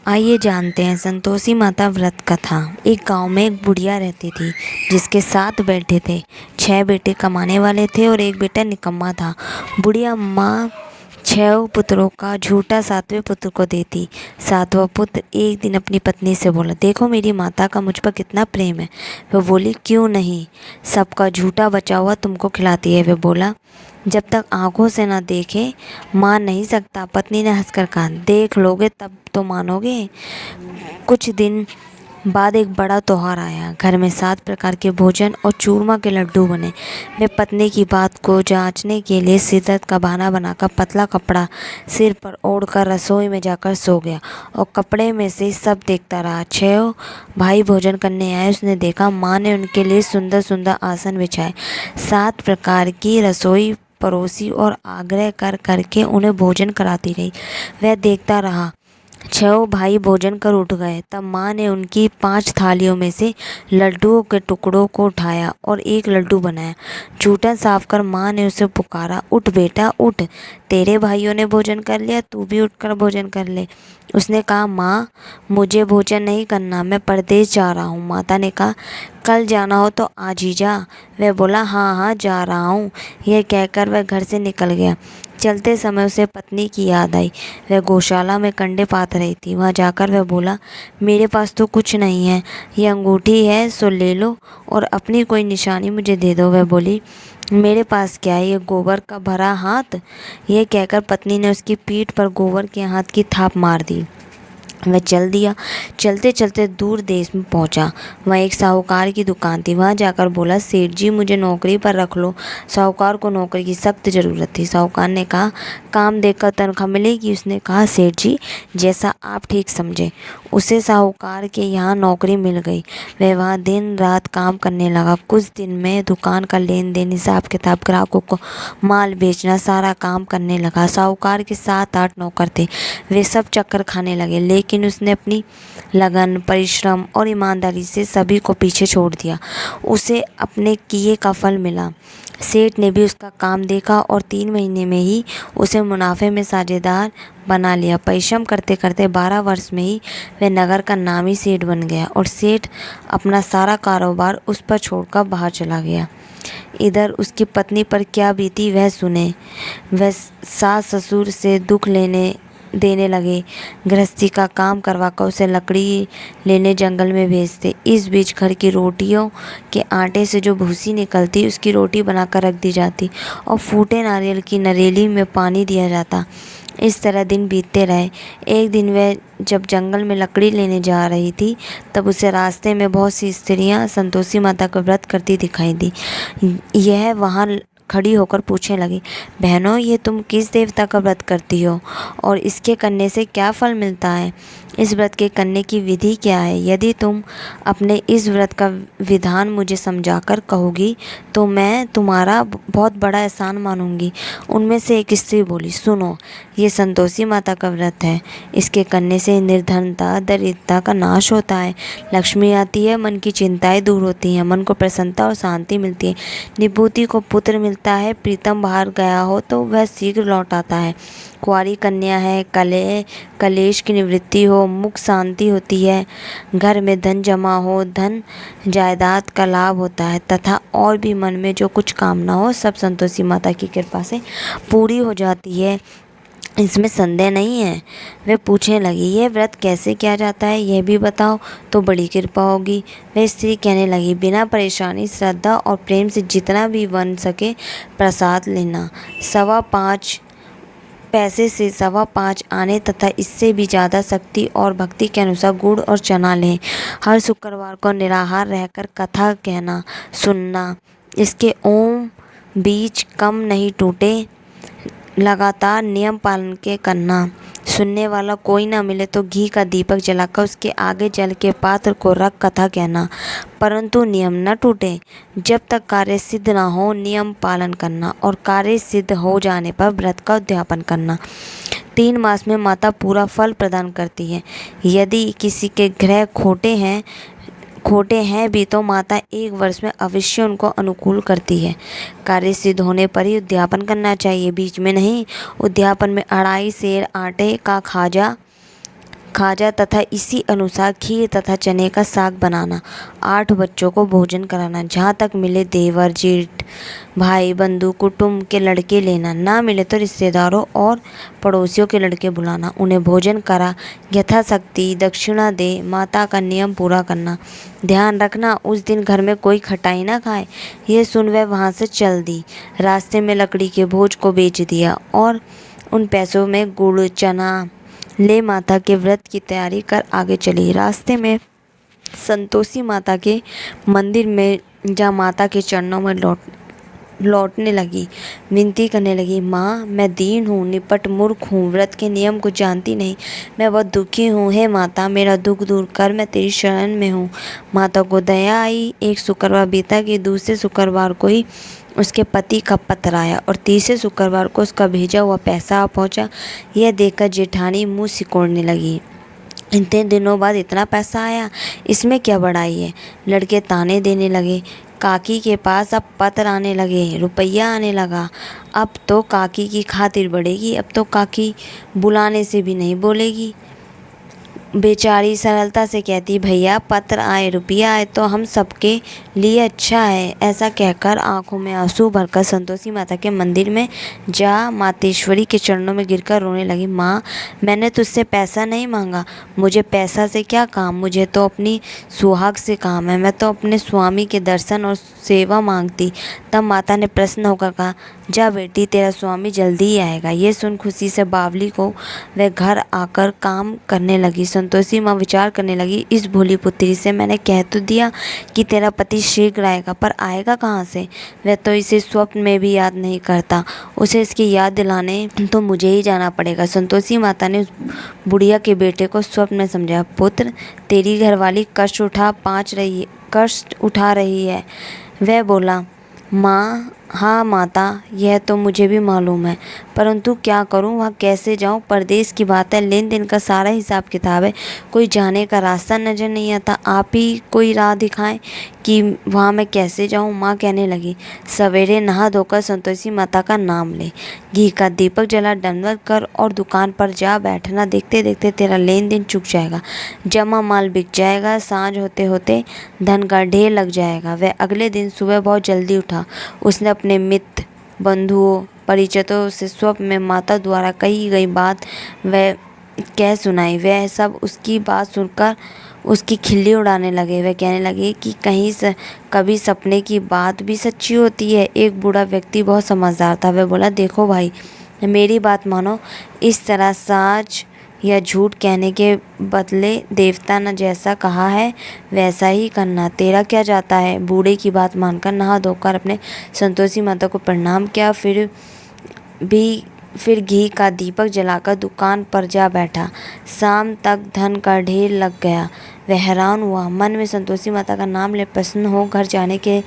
आइए जानते हैं संतोषी माता व्रत कथा। एक गांव में एक बुढ़िया रहती थी जिसके 7 बेटे थे। 6 बेटे कमाने वाले थे और एक बेटा निकम्मा था। बुढ़िया माँ 6 पुत्रों का झूठा 7वें पुत्र को देती। 7वां पुत्र एक दिन अपनी पत्नी से बोला, देखो मेरी माता का मुझ पर कितना प्रेम है। वह बोली, क्यों नहीं, सबका झूठा बचा हुआ तुमको खिलाती है। वह बोला, जब तक आंखों से ना देखे मान नहीं सकता। पत्नी ने हंसकर कहा, देख लोगे तब तो मानोगे। कुछ दिन बाद एक बड़ा त्योहार आया। घर में 7 प्रकार के भोजन और चूरमा के लड्डू बने। मैं पत्नी की बात को जांचने के लिए शिद्दत का बहाना बनाकर पतला कपड़ा सिर पर ओढ़कर रसोई में जाकर सो गया और कपड़े में से सब देखता रहा। 6 भाई भोजन करने आए। उसने देखा माँ ने उनके लिए सुंदर सुंदर आसन बिछाए, 7 प्रकार की रसोई परोसी और आग्रह कर करके उन्हें भोजन कराती रही। वह देखता रहा। 6 भाई भोजन कर उठ गए। तब माँ ने उनकी 5 थालियों में से लड्डुओं के टुकड़ों को उठाया और एक लड्डू बनाया। जूठन साफ कर माँ ने उसे पुकारा, उठ बेटा उठ, तेरे भाइयों ने भोजन कर लिया, तू भी उठकर भोजन कर ले। उसने कहा, माँ मुझे भोजन नहीं करना, मैं परदेश जा रहा हूँ। माता ने कहा, कल जाना हो तो आज ही जा। वह बोला, हाँ हाँ जा रहा हूँ। यह कहकर वह घर से निकल गया। चलते समय उसे पत्नी की याद आई। वह गौशाला में कंडे पात रही थी। वहाँ जाकर वह बोला, मेरे पास तो कुछ नहीं है, यह अंगूठी है सो ले लो और अपनी कोई निशानी मुझे दे दो। वह बोली, मेरे पास क्या है, ये गोबर का भरा हाथ। यह कहकर पत्नी ने उसकी पीठ पर गोबर के हाथ की थाप मार दी। वह चल दिया। चलते चलते दूर देश में पहुंचा। वहाँ एक साहूकार की दुकान थी। वहाँ जाकर बोला, सेठ जी मुझे नौकरी पर रख लो। साहूकार को नौकरी की सख्त ज़रूरत थी। साहूकार ने कहा, काम देकर तनख्वाह मिलेगी। उसने कहा, सेठ जी जैसा आप ठीक समझे। उसे साहूकार के यहाँ नौकरी मिल गई। वह वहाँ दिन रात काम करने लगा। कुछ दिन में दुकान का लेन देन, हिसाब किताब, ग्राहकों को माल बेचना, सारा काम करने लगा। साहूकार के 7-8 नौकर थे। वे सब चक्कर खाने लगे, लेकिन उसने अपनी लगन, परिश्रम और ईमानदारी से सभी को पीछे छोड़ दिया। उसे अपने किए का फल मिला। सेठ ने भी उसका काम देखा और 3 महीने में ही उसे मुनाफे में साझेदार बना लिया। परिश्रम करते करते 12 वर्ष में ही वह नगर का नामी सेठ बन गया और सेठ अपना सारा कारोबार उस पर छोड़कर बाहर चला गया। इधर उसकी पत्नी पर क्या बीती वह सुने। वह सास ससुर से दुख देने लगे। गृहस्थी का काम करवाकर उसे लकड़ी लेने जंगल में भेजते। इस बीच घर की रोटियों के आटे से जो भूसी निकलती उसकी रोटी बनाकर रख दी जाती और फूटे नारियल की नरेली में पानी दिया जाता। इस तरह दिन बीतते रहे। एक दिन वह जब जंगल में लकड़ी लेने जा रही थी तब उसे रास्ते में बहुत सी स्त्रियां संतोषी माता का व्रत करती दिखाई दी। यह वहाँ खड़ी होकर पूछने लगी, बहनों ये तुम किस देवता का व्रत करती हो और इसके करने से क्या फल मिलता है? इस व्रत के करने की विधि क्या है? यदि तुम अपने इस व्रत का विधान मुझे समझाकर कहोगी तो मैं तुम्हारा बहुत बड़ा एहसान मानूंगी। उनमें से एक स्त्री बोली, सुनो, ये संतोषी माता का व्रत है। इसके करने से निर्धनता, दरिद्रता का नाश होता है, लक्ष्मी आती है, मन की चिंताएं दूर होती हैं, मन को प्रसन्नता और शांति मिलती है, निभूति को पुत्र मिलता है, प्रीतम बाहर गया हो तो वह शीघ्र लौट आता है, कुंवारी कन्या है, कलेश की निवृत्ति हो, मुख शांति होती है, घर में धन जमा हो, धन जायदाद का लाभ होता है तथा और भी मन में जो कुछ कामना हो सब संतोषी माता की कृपा से पूरी हो जाती है, इसमें संदेह नहीं है। वे पूछने लगी, यह व्रत कैसे किया जाता है यह भी बताओ तो बड़ी कृपा होगी। वह स्त्री कहने लगी, बिना परेशानी, श्रद्धा और प्रेम से जितना भी बन सके प्रसाद लेना। 5.25 पैसे से 5.25 आने तथा इससे भी ज़्यादा शक्ति और भक्ति के अनुसार गुड़ और चना लें। हर शुक्रवार को निराहार रहकर कथा कहना सुनना। इसके ओम बीज कम नहीं टूटे, लगातार नियम पालन के करना। सुनने वाला कोई ना मिले तो घी का दीपक जलाकर उसके आगे जल के पात्र को रख कथा कहना, परंतु नियम न टूटे। जब तक कार्य सिद्ध ना हो नियम पालन करना और कार्य सिद्ध हो जाने पर व्रत का उद्यापन करना। 3 मास में माता पूरा फल प्रदान करती है। यदि किसी के ग्रह खोटे हैं भी तो माता 1 वर्ष में अवश्य उनको अनुकूल करती है। कार्य सिद्ध होने पर ही उद्यापन करना चाहिए, बीच में नहीं। उद्यापन में 2.5 सेर आटे का खाजा तथा इसी अनुसार खीर तथा चने का साग बनाना। 8 बच्चों को भोजन कराना। जहाँ तक मिले देवर जेठ भाई बंधु कुटुंब के लड़के लेना, ना मिले तो रिश्तेदारों और पड़ोसियों के लड़के बुलाना, उन्हें भोजन करा, यथाशक्ति दक्षिणा दे, माता का नियम पूरा करना। ध्यान रखना उस दिन घर में कोई खटाई ना खाए। ये सुन वह वहाँ से चल दी। रास्ते में लकड़ी के बोझ को बेच दिया और उन पैसों में गुड़ चना ले माता के व्रत की तैयारी कर आगे चली। रास्ते में संतोषी माता के मंदिर में जा माता के चरणों में लौटने लगी, विनती करने लगी, माँ मैं दीन हूँ, निपट मूर्ख हूँ, व्रत के नियम को जानती नहीं, मैं बहुत दुखी हूँ। हे माता मेरा दुख दूर कर, मैं तेरी शरण में हूँ। माता को दया आई। एक शुक्रवार बीता कि दूसरे शुक्रवार को ही उसके पति का पत्र आया और तीसरे शुक्रवार को उसका भेजा हुआ पैसा आ पहुँचा। यह देखकर जेठानी मुँह सिकोड़ने लगी। इतने दिनों बाद इतना पैसा आया, इसमें क्या बड़ाई है। लड़के ताने देने लगे। काकी के पास अब पत्र आने लगे, रुपया आने लगा। अब तो काकी की खातिर बढ़ेगी, अब तो काकी बुलाने से भी नहीं बोलेगी। बेचारी सरलता से कहती, भैया पत्र आए रुपया आए तो हम सबके लिए अच्छा है। ऐसा कहकर आंखों में आंसू भरकर संतोषी माता के मंदिर में जा मातेश्वरी के चरणों में गिरकर रोने लगी। माँ मैंने तुझसे पैसा नहीं मांगा, मुझे पैसा से क्या काम, मुझे तो अपनी सुहाग से काम है, मैं तो अपने स्वामी के दर्शन और सेवा मांगती। तब माता ने प्रसन्न होकर कहा, जा बेटी तेरा स्वामी जल्दी ही आएगा। ये सुन खुशी से बावली को वह घर आकर काम करने लगी। संतोषी माँ विचार करने लगी, इस भोली पुत्री से मैंने कह तो दिया कि तेरा पति शीघ्र आएगा, पर आएगा कहाँ से। वह तो इसे स्वप्न में भी याद नहीं करता, उसे इसकी याद दिलाने तो मुझे ही जाना पड़ेगा। संतोषी माता ने उस बुढ़िया के बेटे को स्वप्न में समझाया, पुत्र तेरी घरवाली कष्ट उठा रही है। वह बोला, माँ हाँ माता यह तो मुझे भी मालूम है, परंतु क्या करूँ, वहाँ कैसे जाऊँ। परदेश की बात है, लेन देन का सारा हिसाब किताब है, कोई जाने का रास्ता नज़र नहीं आता। आप ही कोई राह दिखाएं कि वहाँ मैं कैसे जाऊँ। माँ कहने लगी, सवेरे नहा धोकर संतोषी माता का नाम ले, घी का दीपक जला, दंडवत कर और दुकान पर जा बैठना। देखते देखते तेरा लेन देन चुक जाएगा, जमा माल बिक जाएगा, सांझ होते होते धन का ढेर लग जाएगा। वह अगले दिन सुबह बहुत जल्दी उठा। उसने अपने मित्र बंधुओं परिचितों से स्वप्न में माता द्वारा कही गई बात वह कह सुनाई। वह सब उसकी बात सुनकर उसकी खिल्ली उड़ाने लगे। वह कहने लगे कि कभी सपने की बात भी सच्ची होती है। एक बूढ़ा व्यक्ति बहुत समझदार था। वह बोला, देखो भाई मेरी बात मानो, इस तरह साच या झूठ कहने के बदले देवता ने जैसा कहा है वैसा ही करना, तेरा क्या जाता है। बूढ़े की बात मानकर नहा धोकर अपने संतोषी माता को प्रणाम किया, फिर घी का दीपक जलाकर दुकान पर जा बैठा। शाम तक धन का ढेर लग गया। वह हैरान हुआ, मन में संतोषी माता का नाम ले प्रसन्न हो घर जाने के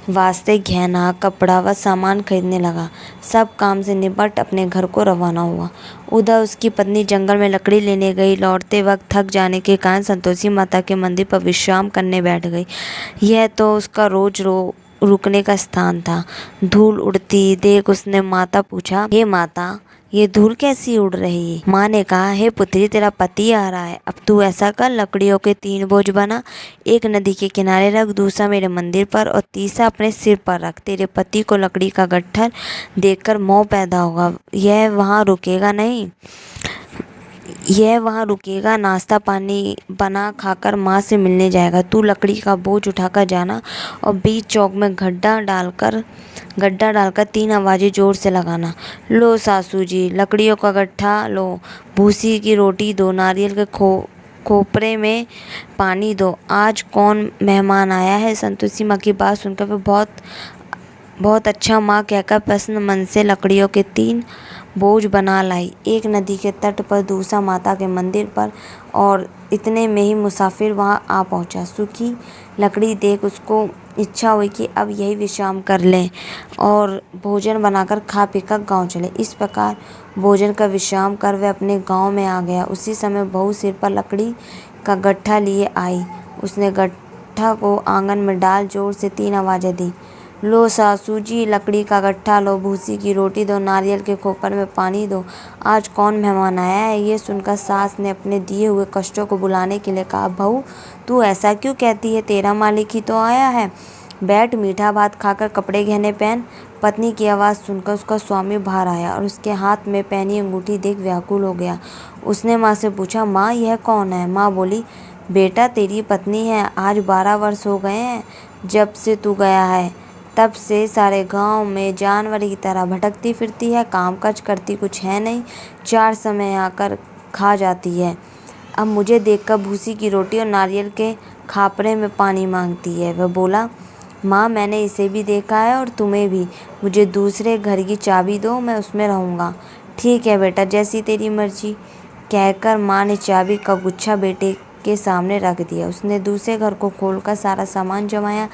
वास्ते गहना कपड़ा व सामान खरीदने लगा। सब काम से निपट अपने घर को रवाना हुआ। उधर उसकी पत्नी जंगल में लकड़ी लेने गई। लौटते वक्त थक जाने के कारण संतोषी माता के मंदिर पर विश्राम करने बैठ गई। यह तो उसका रोज रुकने का स्थान था। धूल उड़ती देख उसने माता पूछा, हे माता ये धूल कैसी उड़ रही है। माँ ने कहा, हे पुत्री तेरा पति आ रहा है, अब तू ऐसा कर लकड़ियों के 3 बोझ बना, एक नदी के किनारे रख, दूसरा मेरे मंदिर पर और तीसरा अपने सिर पर रख। तेरे पति को लकड़ी का गट्ठर देखकर मोह पैदा होगा, यह वहाँ रुकेगा, नाश्ता पानी बना खाकर माँ से मिलने जाएगा। तू लकड़ी का बोझ उठाकर जाना और बीच चौक में गड्ढा डालकर 3 आवाज़ें जोर से लगाना, लो सासू जी लकड़ियों का गट्ठा लो, भूसी की रोटी दो, नारियल के खोपरे में पानी दो, आज कौन मेहमान आया है। संतोषी माँ की बात सुनकर वे बहुत अच्छा माँ कहकर प्रसन्न मन से लकड़ियों के 3 बोझ बना लाई। एक नदी के तट पर, दूसरा माता के मंदिर पर, और इतने में ही मुसाफिर वहां आ पहुंचा। सूखी लकड़ी देख उसको इच्छा हुई कि अब यही विश्राम कर लें और भोजन बनाकर खा पीकर गांव चले। इस प्रकार भोजन का विश्राम कर वह अपने गांव में आ गया। उसी समय बहू सिर पर लकड़ी का गट्ठा लिए आई। उसने गट्ठा को आंगन में डाल जोर से 3 आवाज़ें दी, लो सासू जी, लकड़ी का गट्ठा लो, भूसी की रोटी दो, नारियल के खोपर में पानी दो, आज कौन मेहमान आया है। ये सुनकर सास ने अपने दिए हुए कष्टों को बुलाने के लिए कहा, बहू तू ऐसा क्यों कहती है, तेरा मालिक ही तो आया है। बैठ, मीठा भात खाकर कपड़े गहने पहन। पत्नी की आवाज़ सुनकर उसका स्वामी बाहर आया और उसके हाथ में पहनी अंगूठी देख व्याकुल हो गया। उसने माँ से पूछा, माँ यह कौन है। माँ बोली, बेटा तेरी पत्नी है, आज 12 वर्ष हो गए हैं जब से तू गया है। तब से सारे गांव में जानवर की तरह भटकती फिरती है, काम काज करती कुछ है नहीं, 4 समय आकर खा जाती है। अब मुझे देखकर भूसी की रोटी और नारियल के खापरे में पानी मांगती है। वह बोला, माँ मैंने इसे भी देखा है और तुम्हें भी, मुझे दूसरे घर की चाबी दो, मैं उसमें रहूँगा। ठीक है बेटा, जैसी तेरी मर्जी, कहकर माँ ने चाबी का गुच्छा बेटे के सामने रख दिया। उसने दूसरे घर को खोलकर सारा सामान जमाया।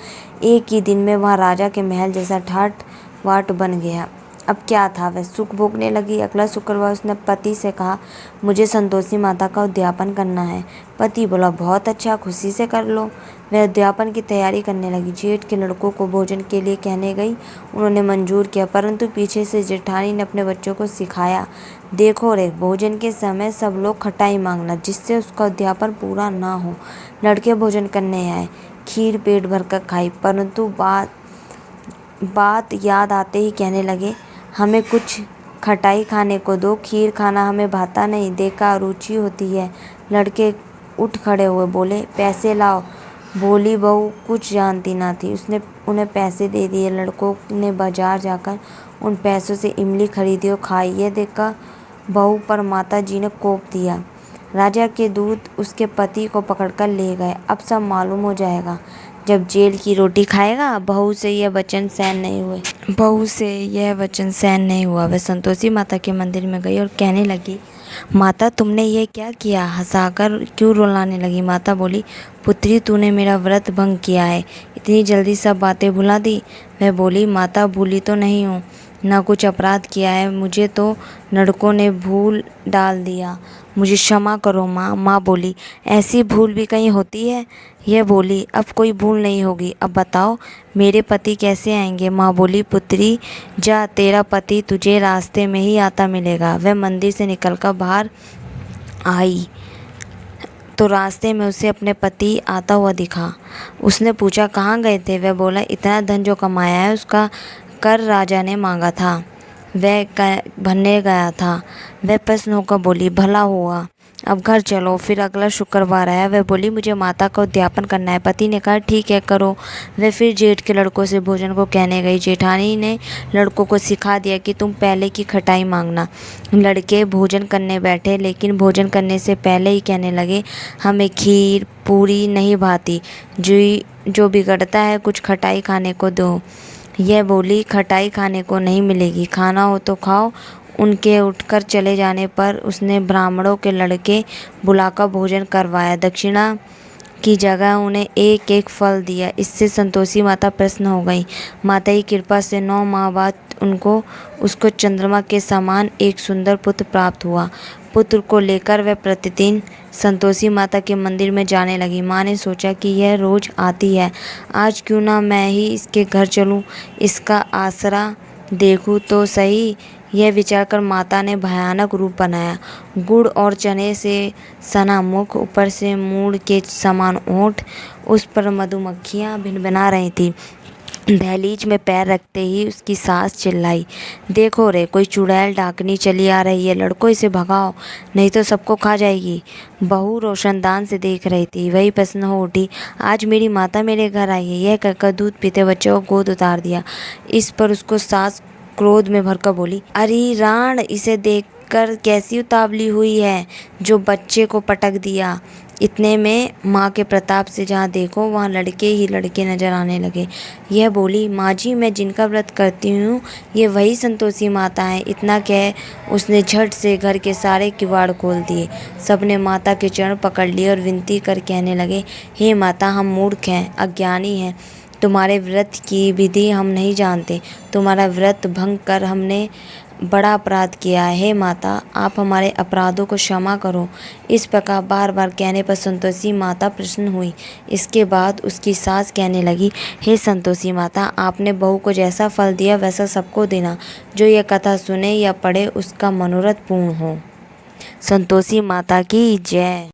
एक ही दिन में वहाँ राजा के महल जैसा ठाट वाट बन गया। अब क्या था, वह सुख भोगने लगी। अगला शुक्रवार उसने पति से कहा, मुझे संतोषी माता का उद्यापन करना है। पति बोला, बहुत अच्छा, खुशी से कर लो। वह उद्यापन की तैयारी करने लगी। जेठ के लड़कों को भोजन के लिए कहने गई। उन्होंने मंजूर किया, परंतु पीछे से जेठानी ने अपने बच्चों को सिखाया, देखो रे, भोजन के समय सब लोग खटाई मांगना, जिससे उसका उद्यापन पूरा ना हो। लड़के भोजन करने आए, खीर पेट भरकर खाई, परंतु बात याद आते ही कहने लगे, हमें कुछ खटाई खाने को दो, खीर खाना हमें भाता नहीं, देखा रुचि होती है। लड़के उठ खड़े हुए, बोले, पैसे लाओ। भोली बहू कुछ जानती ना थी, उसने उन्हें पैसे दे दिए। लड़कों ने बाजार जाकर उन पैसों से इमली खरीदी और खाई। यह देखकर बहू पर माता जी ने कोप दिया। राजा के दूत उसके पति को पकड़कर ले गए। अब सब मालूम हो जाएगा जब जेल की रोटी खाएगा। बहू से यह वचन सहन नहीं हुआ। वह संतोषी माता के मंदिर में गई और कहने लगी, माता तुमने ये क्या किया। हंसाकर क्यों रुलाने लगी। माता बोली, पुत्री तूने मेरा व्रत भंग किया है, इतनी जल्दी सब बातें भुला दी। वह बोली, माता भूली तो नहीं हूँ, ना कुछ अपराध किया है, मुझे तो लड़कों ने भूल डाल दिया, मुझे क्षमा करो माँ। माँ बोली, ऐसी भूल भी कहीं होती है। यह बोली, अब कोई भूल नहीं होगी, अब बताओ मेरे पति कैसे आएंगे। माँ बोली, पुत्री जा, तेरा पति तुझे रास्ते में ही आता मिलेगा। वह मंदिर से निकलकर बाहर आई तो रास्ते में उसे अपने पति आता हुआ दिखा। उसने पूछा, कहाँ गए थे। वह बोला, इतना धन जो कमाया है उसका कर राजा ने मांगा था, वह भरने गया था। वह प्रसन्न होकर बोली, भला हुआ, अब घर चलो। फिर अगला शुक्रवार आया। वह बोली, मुझे माता का उद्यापन करना है। पति ने कहा, ठीक है करो। वह फिर जेठ के लड़कों से भोजन को कहने गई। जेठानी ने लड़कों को सिखा दिया कि तुम पहले की खटाई मांगना। लड़के भोजन करने बैठे, लेकिन भोजन करने से पहले ही कहने लगे, हमें खीर पूरी नहीं भाती, जो बिगड़ता है कुछ खटाई खाने को दो। यह बोली, खटाई खाने को नहीं मिलेगी, खाना हो तो खाओ। उनके उठकर चले जाने पर उसने ब्राह्मणों के लड़के बुलाकर भोजन करवाया। दक्षिणा की जगह उन्हें एक एक फल दिया। इससे संतोषी माता प्रसन्न हो गई। माता की कृपा से 9 माह बाद उसको चंद्रमा के समान एक सुंदर पुत्र प्राप्त हुआ। पुत्र को लेकर वह प्रतिदिन संतोषी माता के मंदिर में जाने लगी। माँ ने सोचा कि यह रोज आती है, आज क्यों ना मैं ही इसके घर चलूं, इसका आसरा देखूं तो सही। यह विचार कर माता ने भयानक रूप बनाया। गुड़ और चने से सना मुख, ऊपर से मूड़ के समान ओंठ, उस पर मधुमक्खियाँ भिनभिना रही थी। दहलीज में पैर रखते ही उसकी सास चिल्लाई, देखो रे, कोई चुड़ैल डाकनी चली आ रही है, लड़कों इसे भगाओ, नहीं तो सबको खा जाएगी। बहू रोशनदान से देख रही थी, वही प्रसन्न हो उठी, आज मेरी माता मेरे घर आई है। यह कहकर दूध पीते बच्चे को गोद उतार दिया। इस पर उसको सास क्रोध में भरकर बोली, अरे राण, इसे देखकर कैसी उतावली हुई है जो बच्चे को पटक दिया। इतने में माँ के प्रताप से जहाँ देखो वहाँ लड़के ही लड़के नजर आने लगे। यह बोली, माँ जी, मैं जिनका व्रत करती हूँ ये वही संतोषी माता है। इतना कह उसने झट से घर के सारे किवाड़ खोल दिए। सबने माता के चरण पकड़ लिए और विनती कर कहने लगे, हे माता, हम मूर्ख हैं, अज्ञानी हैं, तुम्हारे व्रत की विधि हम नहीं जानते। तुम्हारा व्रत भंग कर हमने बड़ा अपराध किया है। हे माता, आप हमारे अपराधों को क्षमा करो। इस प्रकार बार बार कहने पर संतोषी माता प्रसन्न हुई। इसके बाद उसकी सास कहने लगी, हे संतोषी माता, आपने बहू को जैसा फल दिया वैसा सबको देना। जो यह कथा सुने या पढ़े उसका मनोरथ पूर्ण हो। संतोषी माता की जय।